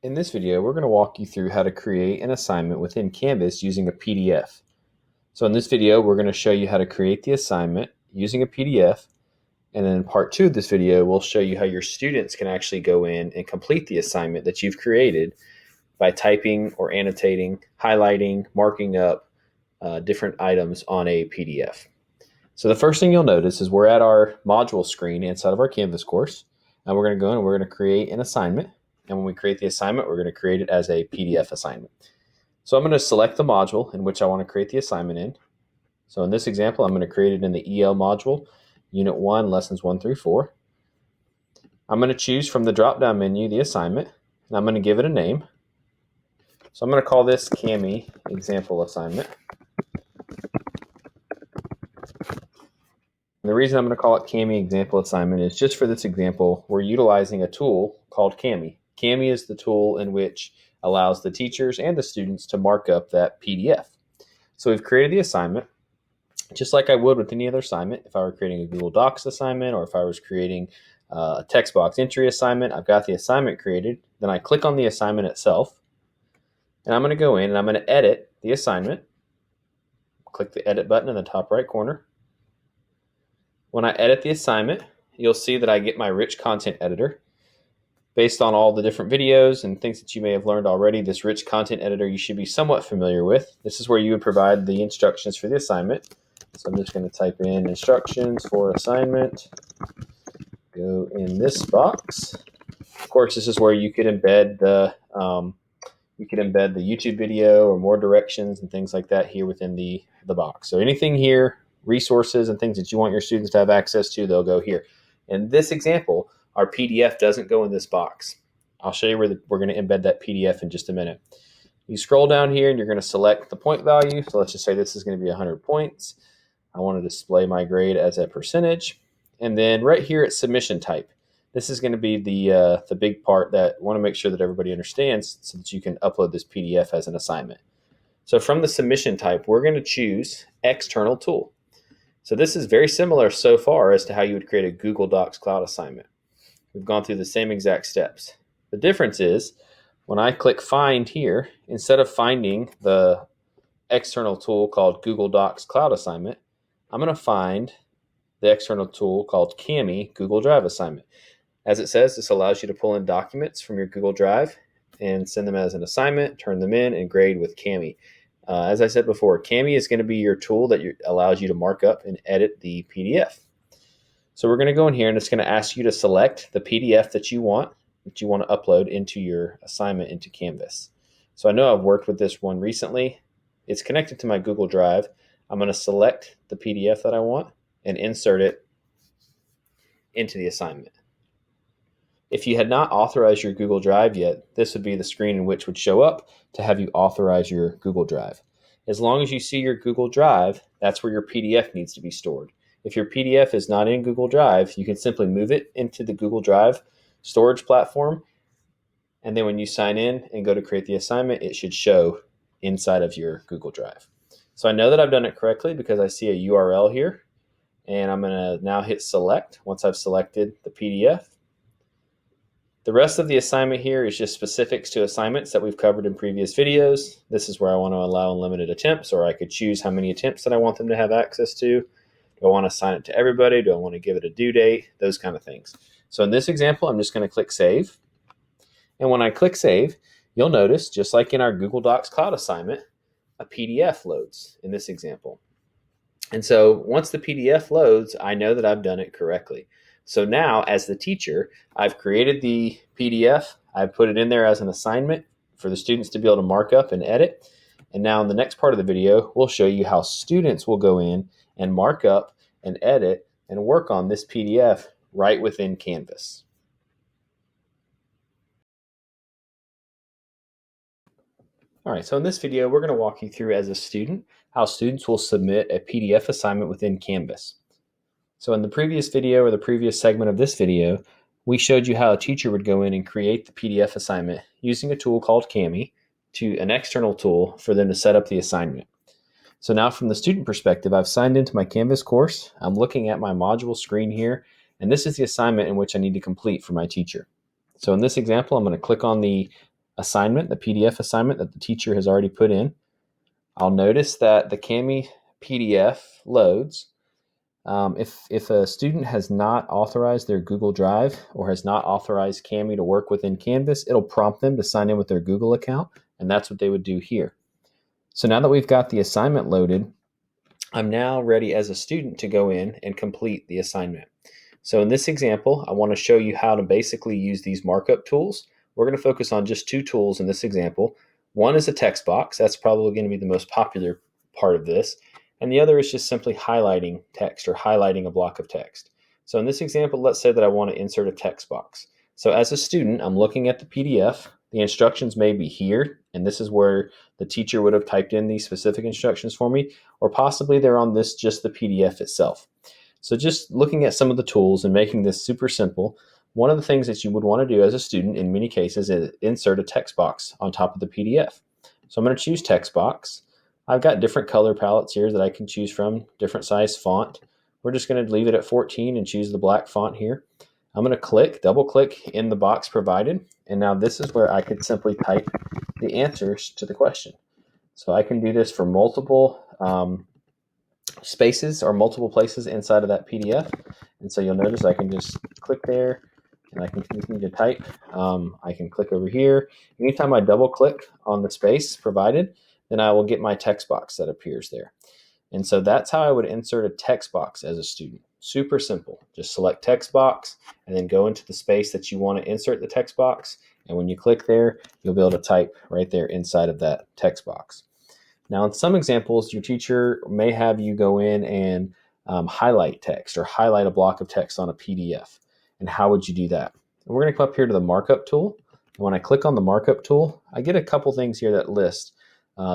In this video, we're going to walk you through how to create an assignment within Canvas using a PDF. So in this video, we're going to show you how to create the assignment using a PDF. And then in part 2 of this video, we'll show you how your students can actually go in and complete the assignment that you've created by typing or annotating, highlighting, marking up different items on a PDF. So the first thing you'll notice is we're at our module screen inside of our Canvas course. And we're going to go in and we're going to create an assignment. And when we create the assignment, we're going to create it as a PDF assignment. So I'm going to select the module in which I want to create the assignment in. So in this example, I'm going to create it in the EL module, Unit 1, Lessons 1 through 4. I'm going to choose from the drop-down menu the assignment, and I'm going to give it a name. So I'm going to call this Cami Example Assignment. And the reason I'm going to call it Cami Example Assignment is just for this example, we're utilizing a tool called Cami. Cami is the tool in which allows the teachers and the students to mark up that PDF. So we've created the assignment, just like I would with any other assignment. If I were creating a Google Docs assignment, or if I was creating a text box entry assignment, I've got the assignment created. Then I click on the assignment itself, and I'm going to go in and I'm going to edit the assignment. Click the edit button in the top right corner. When I edit the assignment, you'll see that I get my rich content editor. Based on all the different videos and things that you may have learned already, this rich content editor you should be somewhat familiar with. This is where you would provide the instructions for the assignment. So I'm just going to type in instructions for assignment. Go in this box. Of course, this is where you could embed the YouTube video or more directions and things like that here within the box. So anything here, resources and things that you want your students to have access to, they'll go here. In this example, our PDF doesn't go in this box. I'll show you where we're going to embed that PDF in just a minute. You scroll down here and you're going to select the point value. So let's just say this is going to be 100 points. I want to display my grade as a percentage. And then right here at submission type, this is going to be the big part that I want to make sure that everybody understands so that you can upload this PDF as an assignment. So from the submission type, we're going to choose external tool. So this is very similar so far as to how you would create a Google Docs Cloud assignment. We've gone through the same exact steps. The difference is when I click find here, instead of finding the external tool called Google Docs Cloud Assignment, I'm going to find the external tool called Cami Google Drive Assignment. As it says, this allows you to pull in documents from your Google Drive and send them as an assignment, turn them in, and grade with Cami. As I said before, Cami is going to be your tool that allows you to mark up and edit the PDF. So we're going to go in here and it's going to ask you to select the PDF that you want to upload into your assignment into Canvas. So I know I've worked with this one recently. It's connected to my Google Drive. I'm going to select the PDF that I want and insert it into the assignment. If you had not authorized your Google Drive yet, this would be the screen in which would show up to have you authorize your Google Drive. As long as you see your Google Drive, that's where your PDF needs to be stored. If your PDF is not in Google Drive, you can simply move it into the Google Drive storage platform. And then when you sign in and go to create the assignment, it should show inside of your Google Drive. So I know that I've done it correctly because I see a URL here. And I'm going to now hit select once I've selected the PDF. The rest of the assignment here is just specifics to assignments that we've covered in previous videos. This is where I want to allow unlimited attempts, or I could choose how many attempts that I want them to have access to. Do I want to assign it to everybody? Do I want to give it a due date? Those kind of things. So in this example, I'm just going to click Save. And when I click Save, you'll notice, just like in our Google Docs Cloud assignment, a PDF loads in this example. And so once the PDF loads, I know that I've done it correctly. So now, as the teacher, I've created the PDF. I've put it in there as an assignment for the students to be able to mark up and edit. And now in the next part of the video, we'll show you how students will go in and mark up and edit and work on this PDF right within Canvas. All right, so in this video, we're going to walk you through as a student how students will submit a PDF assignment within Canvas. So in the previous video or the previous segment of this video, we showed you how a teacher would go in and create the PDF assignment using a tool called Cami to an external tool for them to set up the assignment. So now from the student perspective, I've signed into my Canvas course. I'm looking at my module screen here, and this is the assignment in which I need to complete for my teacher. So in this example, I'm going to click on the assignment, the PDF assignment that the teacher has already put in. I'll notice that the Kami PDF loads. If a student has not authorized their Google Drive or has not authorized Kami to work within Canvas, it'll prompt them to sign in with their Google account, and that's what they would do here. So now that we've got the assignment loaded, I'm now ready as a student to go in and complete the assignment. So in this example, I want to show you how to basically use these markup tools. We're going to focus on just two tools in this example. One is a text box. That's probably going to be the most popular part of this. And the other is just simply highlighting text or highlighting a block of text. So in this example, let's say that I want to insert a text box. So as a student, I'm looking at the PDF. The instructions may be here, and this is where the teacher would have typed in these specific instructions for me, or possibly they're on just the PDF itself. So just looking at some of the tools and making this super simple, one of the things that you would want to do as a student in many cases is insert a text box on top of the PDF. So I'm going to choose text box. I've got different color palettes here that I can choose from, different size font. We're just going to leave it at 14 and choose the black font here. I'm going to double click in the box provided, and now this is where I could simply type the answers to the question. So I can do this for multiple spaces or multiple places inside of that PDF. And so you'll notice I can just click there and I can continue to type. I can click over here. Anytime I double click on the space provided, then I will get my text box that appears there. And so that's how I would insert a text box as a student. Super simple. Just select text box and then go into the space that you want to insert the text box. And when you click there, you'll be able to type right there inside of that text box. Now, in some examples, your teacher may have you go in and highlight text or highlight a block of text on a PDF. And how would you do that? We're going to come up here to the Markup tool. And when I click on the Markup tool, I get a couple things here that list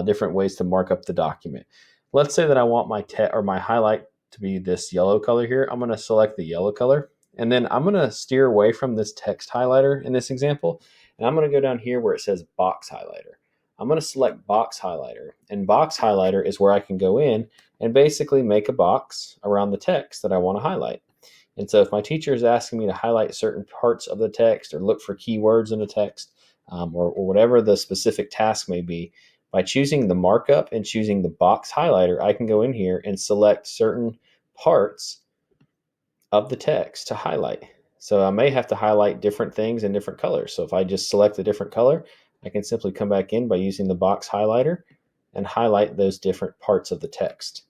different ways to mark up the document. Let's say that I want my highlight to be this yellow color here. I'm going to select the yellow color, and then I'm going to steer away from this text highlighter in this example, and I'm going to go down here where it says box highlighter. I'm going to select box highlighter, and box highlighter is where I can go in and basically make a box around the text that I want to highlight. And so if my teacher is asking me to highlight certain parts of the text or look for keywords in the text or whatever the specific task may be, by choosing the markup and choosing the box highlighter, I can go in here and select certain parts of the text to highlight. So I may have to highlight different things in different colors. So if I just select a different color, I can simply come back in by using the box highlighter and highlight those different parts of the text.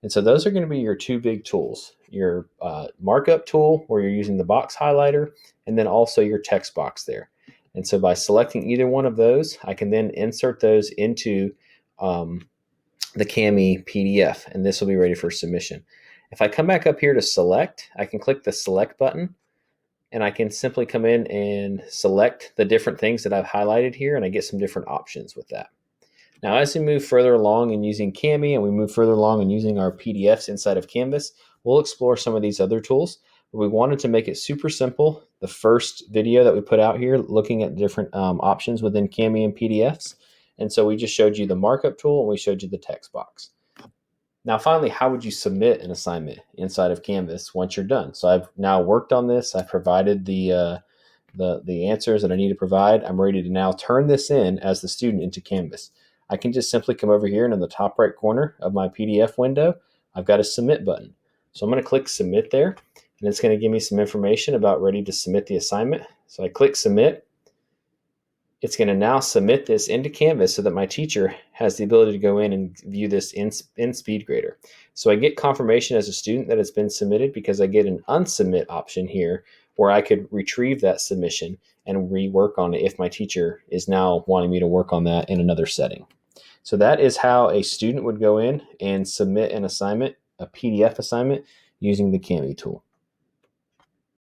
And so those are going to be your two big tools, your markup tool where you're using the box highlighter, and then also your text box there. And so by selecting either one of those, I can then insert those into the Kami PDF, and this will be ready for submission. If I come back up here to select, I can click the select button, and I can simply come in and select the different things that I've highlighted here, and I get some different options with that. Now, as we move further along in using Kami and we move further along in using our PDFs inside of Canvas, we'll explore some of these other tools. But we wanted to make it super simple. The first video that we put out here looking at different options within Kami and PDFs. And so we just showed you the markup tool and we showed you the text box. Now, finally, how would you submit an assignment inside of Canvas once you're done? So I've now worked on this. I've provided the answers that I need to provide. I'm ready to now turn this in as the student into Canvas. I can just simply come over here and in the top right corner of my PDF window, I've got a submit button. So I'm going to click submit there, and it's going to give me some information about ready to submit the assignment. So I click submit. It's going to now submit this into Canvas so that my teacher has the ability to go in and view this in SpeedGrader. So I get confirmation as a student that it's been submitted because I get an unsubmit option here where I could retrieve that submission and rework on it if my teacher is now wanting me to work on that in another setting. So that is how a student would go in and submit an assignment, a PDF assignment, using the Kami tool.